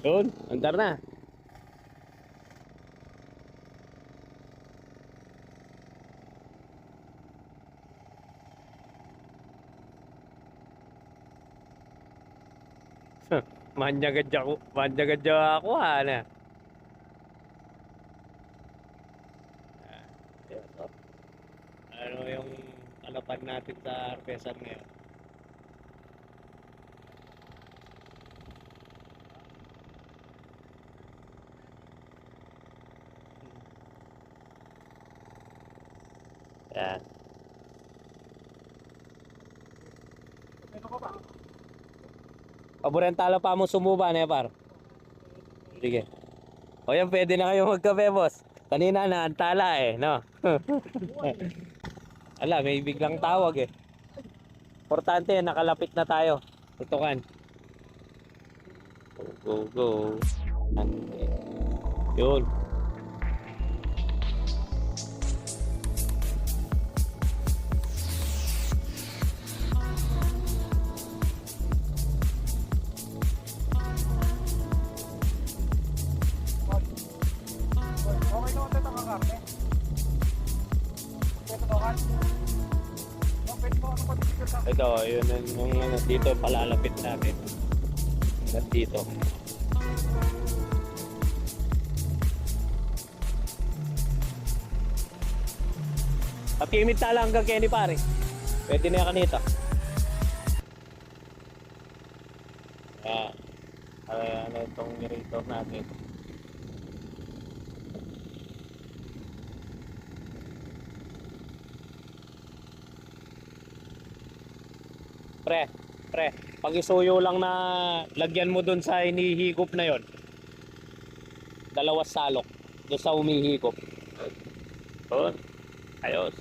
Yun, andar na. Manja-gadya ako na. Yun, oh. Ano yung alapan natin sa Arpesan ngayon? Yan. Paboreng talo pa mo sumuba na par. Sige. O yan, pwede na kayo magkape, boss. Kanina na antala eh, no? Ala, may biglang tawag eh. Importante, nakalapit na tayo. Tutukan. Go, go, go. Yun. Okay naman ito ang kakarte. Ito ba kan? Pwede mo ano pag-picture sa Ito, yun yung ano, dito palalapit natin. At dito. Pakimit tala hanggang Kenny pare. Pwede na yan kanito. Ano itong narrator natin. Pre, pag isuyo lang na lagyan mo dun sa hinihigop na yon. Dalawas salok dun sa humihigop. Yun. Ayos.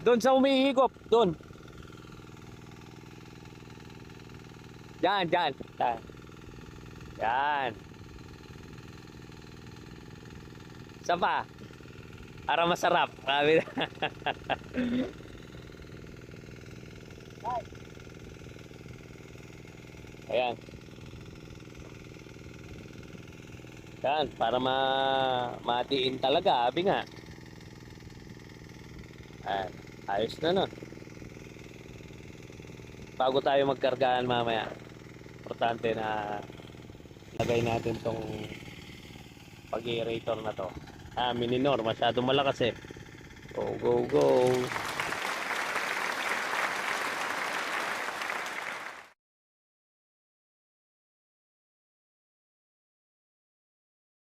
Dun sa humihigop, dun. Yan. Yan. Isa pa. Para masarap. Sabi na. Ayan. Yan, para matiin talaga, abi nga. Ayan, ayos na no. Bago tayo magkargaan mamaya, importante na lagay natin tong pag-aerator na to. Minor, masyado malakas eh. Go, go, go.